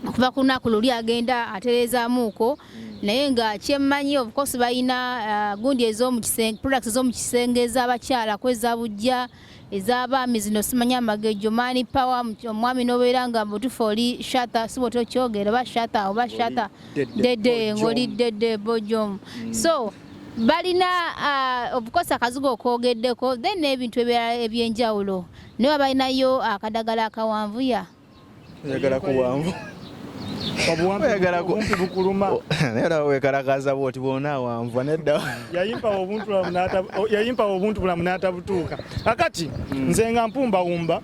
okuva ku lunaku luli agenda atereezaamuuko naye nga kyemmanyi of course balina gundi products ez'omukisenge ez'abakyala kweza bujja ez'abaami zino simanya amagejo mani power omwami n'obeera nga mutufu oli shata siboto kyogera oba shata oba shata dede ng'oli dede bojom so balina of course akazigo okwogeddeko then n'ebintu ebirala ebyenjawulo naye balinayo akadagala akawanvuya oyagala kuwanvu obuwampi bukuluma naye weekalakaza bwoti bwona wanvu nedda yayimpa obuntu bulamu n'atabutuuka akati nze nga mpumbawumba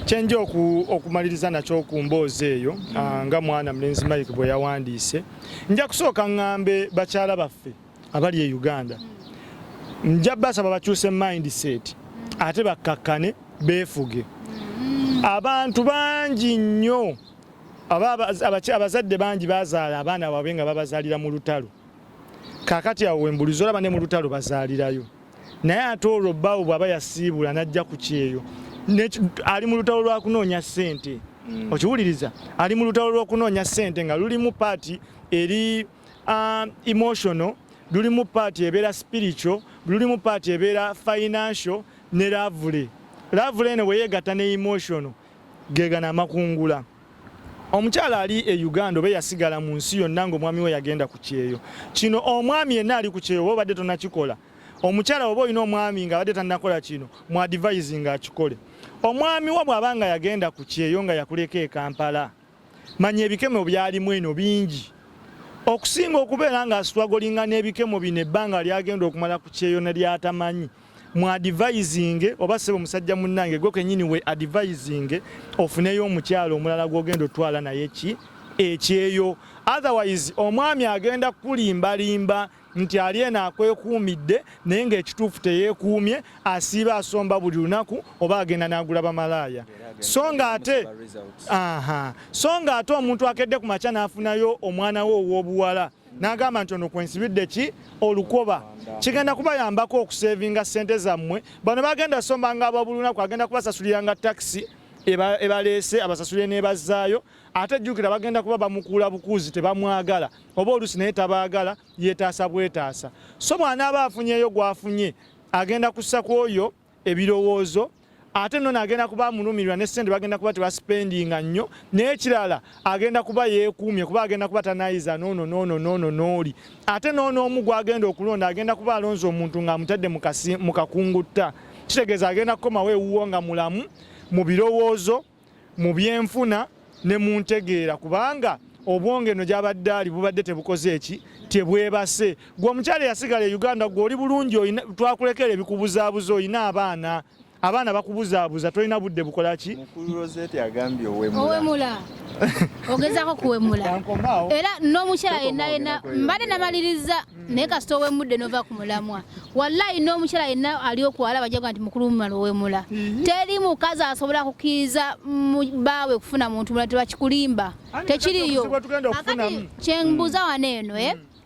kyenja okumaliriza nakyo ku mboozi eyo nga mwana mulenzi Mike bwe yawandiise nja kusooka ŋŋambe bakyala baffe abali e Uganda nja basaba bakyuse mindset ate bakkakkane beefuge abantu bangi nnyo abazadde bangi bazaala abaana baabwe nga babazaalira mu lutalo kaakati awo wembulizo olaba ne mu lutalo bazaalirayo naye ate olwo bbaawo bw'aba yasiibula n'ajja ku kyeyo ali mu lutalo lwa kunoonya ssente okiwuliriza ali mu lutalo lw'okunoonya ssente nga lulimu paati eri emotional lulimu paati ebeera spiritual lulimu paati ebeera financial ne lavule eno bwe yeegatta ne emotional geegana amakungula omukyala ali e Uganda oba yasigala mu nsi yonna ng'omwami we yagenda ku kyeyo kino omwami yenna ali ku kyeyo obadde tonakikola omukyala oba olina omwami nga badde tannakola kino mu advising akikole. Omwami wa bw'abanga yagenda ku kyeyo nga yakuleka e Kampala manya ebikemo byalimu eno bingi okusinga okubeera nga asitwagolinga n'ebikemo bino ebbanga lyagenda okumala ku kyeyo ne lyatamanyi mu advising oba sebo musajja munnange gwe kenyini we advising ofuneyo omukyala omulala gw'ogenda otwala naye ekyeyo. Otherwise omwami agenda kulimbalimba nti ali eno akwekuumidde naye ng'ekituufu teyeekuumye asiiba asomba buli lunaku oba agenda n'agula bamalaaya. So nga ate omuntu akedde ku makya n'afunayo omwana we ow'obuwala n'agamba nti ono kwensibidde ki olukoba kigenda kubayambako okusevinga ssente zammwe. Bano bagenda somba nga ababulunaku agenda kubasasuliranga takisi ebaleese abasasulire n'ebazzaayo ate jjukira bagenda kuba bamukuula bukuuzi tebamwagala oba oluusi naye tabaagala yeetaasa bwetaasa. So bw'anaaba afunyeyo gw'afunye agenda kussa ku oyo ebirowoozo ate nno agenda kuba amulumirwa ne ssente bagenda kuba tebasipendinga nnyo n'ekirala agenda kuba yeekuumye kuba agenda kuba tanayiza noono n'oli ate n'omu gw'agenda okulonda agenda kuba alonze omuntu ng'amutadde mu kakungutta kitegeeza agenda kukomawo ewuwo nga mulamu mu birowoozo mu byenfuna ne mu ntegeera kubanga obwonge no gy'abadde ali bubadde tebukoze eki tebwebase. Gwe omukyala yasigala e Uganda gw'oli bulungi twakulekera ebikubuzaabuza olina abaana bakubuzaabuza tolina budde bukola ki? Mukulu Rozet agambye owemula. Ogezaako kuwemula era n'omukyala yenna mbadde namaliriza naye kasita owemudde nova ku mulamwa wallahi n'omukyala yenna ali okwala bajjaga nti mukulu mumala owemula. Teri mukazi asobola kukkiriza baawe kufuna muntu mulala tebakikulimba tekiriyo. Akati kyembuuza wano eno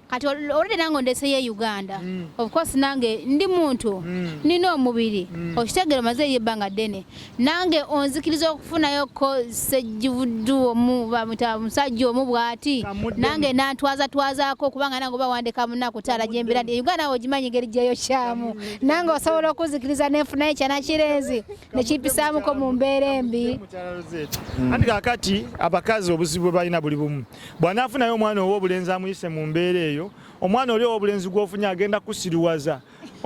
kati olwedde nange ondeseyo Uganda of course nange ndi muntu nina omubiri okitegere maze yebbanga ddene nange onzikiriza okufunayoko sejjivuddu musajja omu bw'ati nange nantwazatwazaako kubanga nange oba wandeka munaku taala gyembera ndi Uganda nawe ogimanyi engeri gyeyo kyamu nange osobola okuzikiriza nenfunayo kyanakirenzi nekimpisaamuko mu mbeera embi. Andi kakati abakazi obuzibu bwe balina buli bumu bw'anaafunayo omwana ow'obulenzi amuyise mu mbeera eyo omwana oli ow'obulenzi gw'ofunye agenda kusiriwaza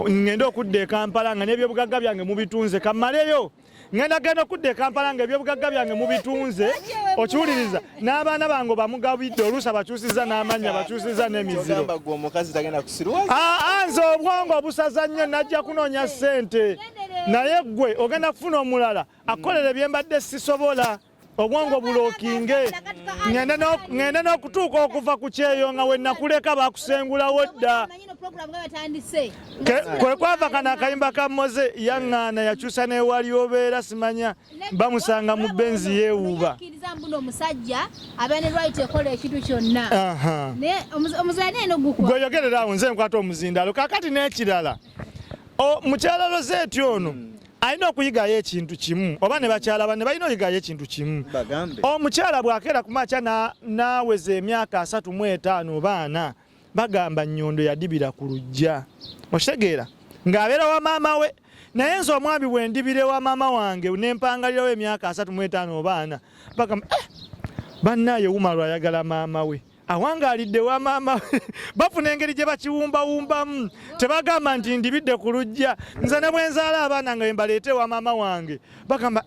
ngenda okudda e Kampala nga n'ebyobugagga byange mubitunze kammaleyo ngenda okudda e Kampala nga ebyobugagga byange mubitunze okiwuliriza n'abaana bange bamugabidde oluusi abakyusiza n'amannya bakyusiza n'emiziro. Nze obwongo obusaza nnyo najja kunoonya ssente naye ggwe ogenda kufuna omulala akolera ebyembadde sisobola obwongo bulookinge ngenda n'okutuuka okuva ku kyeyo nga we nakuleka bakusengulawo dda kwe kwava kana akayimba ka Moze yaŋŋaana yakyusa n'ewali obeera simanya bamusanga mu benzi yeewuuba gweyogererawo nze nkwata omuzindalo kakati n'ekirala mukyala Rozet ono alina okuyigayo ekintu kimu oba ne bakyala banne balina oyigayo ekintu kimu. Omukyala bw'akeera ku makya n'aweza emyaka 35 oba 4 bagamba Nyondo yadibira ku luggya okitegeera ng'abeera wa maama we naye nze omwami bwe ndibire wa maama wange nempangalirawo emyaka 35 oba 4 bagamba bannaaye Umar ayagala maama we awangaalidde wa maama we bafuna engeri gye bakiwumbawumbamu tebagamba nti ndibidde ku luggya nze ne bwe nzaala abaana nga mbaleete wa maama wange bagamba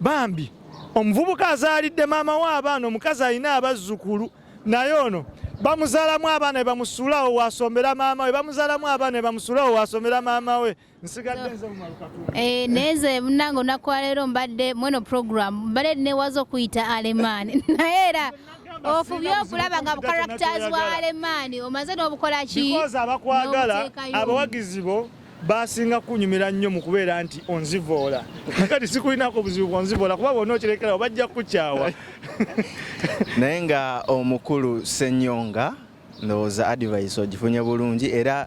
bambi omuvubuka azaalidde maama we abaana omukazi alina abazzukulu naye ono bamuzaalamu abaana bamusulawo wasombera maama we bamuzaalamu abaana bamusulawo wasomera maama we nsigadde nze mumalukatu neze munango nakwalero mbadde mweno program mbadde newazo kuyita Alemani naye era ofubye okulaba nga characters wa Alemani omaze n'obukola ki because abakwagala abawagizi bo basinga kunyumira nnyo mu kubeera nti onzivoola kati sikulinako obuzibu bwonzivoola kuba bonna okirekerawo bajja kukyawa naye nga omukulu Ssenyonga ndowooza advice ogifunye bulungi era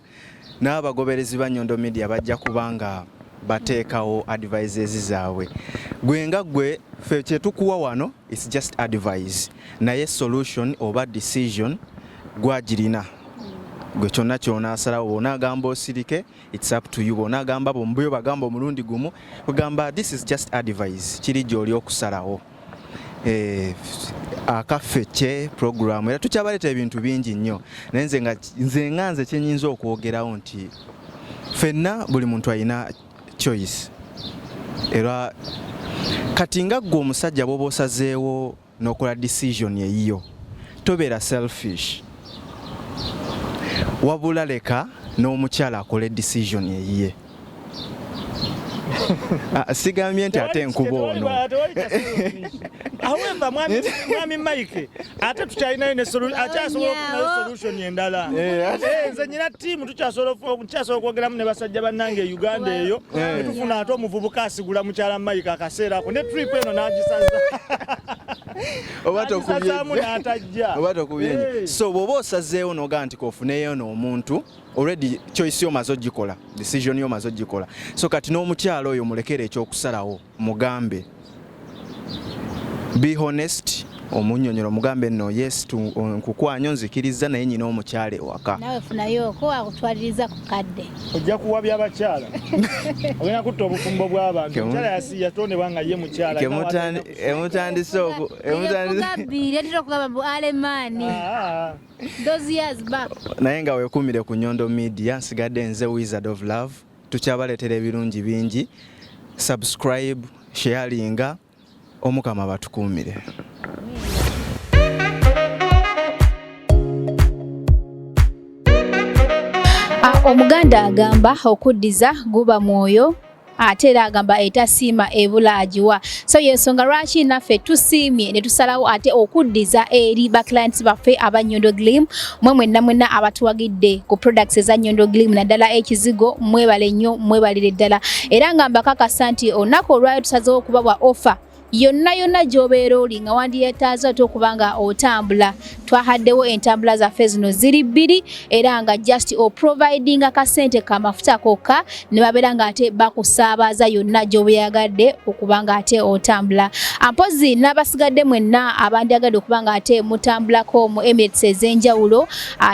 n'abagoberezi ba Nyondo Media bajja kubanga bateekawo advices zaabwe. Gwe nga gwe ffe kye tukuwa wano it's just advice naye solution oba decision gwagirina gwe kyonna ky'onaasalawo onaagamba osirike it's up to you onaagamba bombuyo bagamba omulundi gumu ogamba this is just advice kiri gy'oli okusalawo. Akaffe kye program era tukyabaleeta ebintu bingi nnyo naye nze kyenyinza okwogerawo nti fenna buli muntu alina choice era kati nga gwe omusajja bw'oba osazeewo n'okola decision eyiyo tobeera selfish wabula leka n'omukyala akole decision eyiye. Sigambye nti ate nkuba ono. However, mwami Mike, ate tukyalinayo ne solution endala. Nze nyina ttiimu tukyasobola okwogeramu ne basajja bannange e Uganda eyo ne tufuna ate omuvubuka asigula mukyala Mike akaseera ako ne trip eno n'agisaza. Oba tokubye. So bw'oba osazeewo n'ogaa nti kofuneyo n'omuntu already choice yo mazo gikola, decision yo mazo gikola. So kati n'omukyalo oyo mulekere ekyokusalawo mugambe. Be honest, omunnyonnyolo mugambe no yes nkukwanyo nzikiriza naye nyina omukyale waka. Nawe funayo ko akutwaliriza ku kadde. Ojja kuwabya abakyala. Ogenda kutta obufumbo bw'abantu. Omukyala yatonebwa nga ye mukyala. Emutandise okwo. Emutandise okugamba alemani. Those years back. Naye nga weekumire ku Nyondo Media, nsigadde nze Wizard of Love. Tukyabaleetera ebirungi bingi. Subscribe, sharinga, Omukama batukuumire. Omuganda agamba okuddiza guba mwoyo ate era agamba etasiima ebula agiwa. So yensonga lwaki naffe tusiimye ne tusalawo ate okuddiza eri ba clients baffe aba Nyondo Glim mwenna abatuwagidde ku products eza Nyondo Glim naddala ekizigo mwebale nnyo mwebalire ddala era ngamba kakasa nti olunaku olwayo tusazeewo okubawa offer yonna gy'obeera oli nga wandiyeetaaza ate okubanga otambula. Twahaddewo entambula zaffe zino ziri bbiri era nga just providing akasente kamafuta kokka ne babeera nga ate bakusaabaza yonna gy'obeeyagadde okubanga ate otambula. Mpozi n'abasigadde mwenna abandyagadde okubanga ate mutambulako mu Emirates ez'enjawulo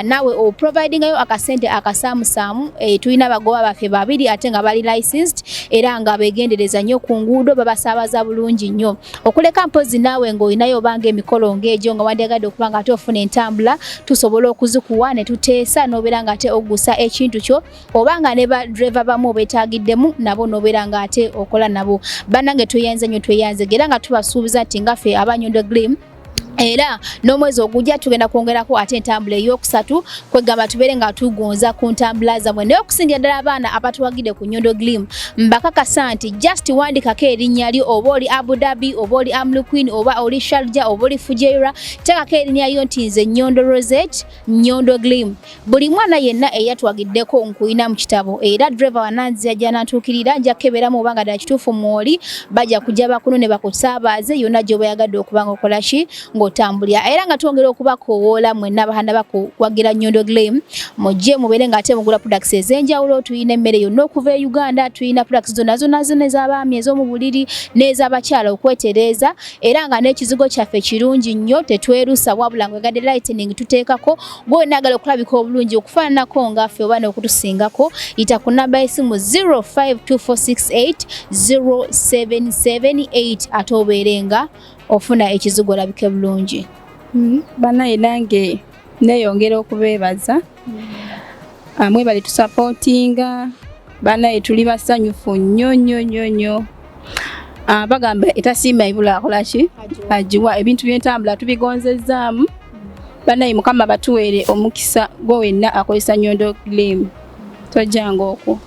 naawe providingayo akasente akasaamusaamu. Tulina abagoba baffe babiri ate nga bali licensed era nga beegendereza nnyo ku nguudo babasaabaza bulungi nnyo. Okuleka mpozi naawe ng'olinayo obanga emikolo ng'egyo nga wandyagadde okubanga ate ofuna entambula tusobola okuzikuwa ne tuteesa n'obeera nga ate oggusa ekintu kyo obanga ne ba driver bamu beetaagiddemu nabo n'obeera nga ate okola nabo. Bannange tweyanze nnyo era nga tubasuubiza nti ngaffe aba Nyondo Glim era n'omwezi ogujja tugenda kwongerako ate entambula eyokusatu kwegamba tubeere nga tugonza ku ntambula zammwe naye okusingira ddala abaana abatuwagidde ku Nyondo Glim mbakakasa nti just wandikako erinnya lyo oba oli Abu Dhabi oba oli Amluquin oba oli Sharjah oba oli Fujairah teekako erinnya lyo nti nze Nyondo Rozet Nyondo Glim. Buli mwana yenna eyatuwagiddeko nkuyina mu kitabo era driver wananzi ajja n'atuukirira nja kukeberamu obanga ddala kituufu mwoli bajja kujja bakunu ne bakusaabaze yonna gy'oba yagadde okubanga okola ki ng'otambulira era nga twongera okubakoowoola mwenna abahanda bakuwagira Nyondo Glim mujje mubeere nga ate mugula products ez'enjawulo. Tulina emmere yonna okuva e Uganda, tulina products zonna ez'abaami ez'omu buliri n'ez'abakyala okwetereeza era nga n'ekizigo kyaffe kirungi nnyo tetwerusa wabula ngwegadde lightening tuteekako gwe naagala okulabika obulungi okufaananako ngaffe oba n'okutusingako yita ku namba y'essimu 0524680778 ate obeere nga ofuna ekizigo olabike bulungi. Banaye nange neeyongera okubeebaza mwebale tusupportinga banaye tuli basanyufu nnyo bagamba etasiima ebula akolaki agiwa ebintu by'entambula tubigonzezzaamu. Banaye Mukama batuweere omukisa gwe wenna akozesa Nyondo Glim tojjanga okwo.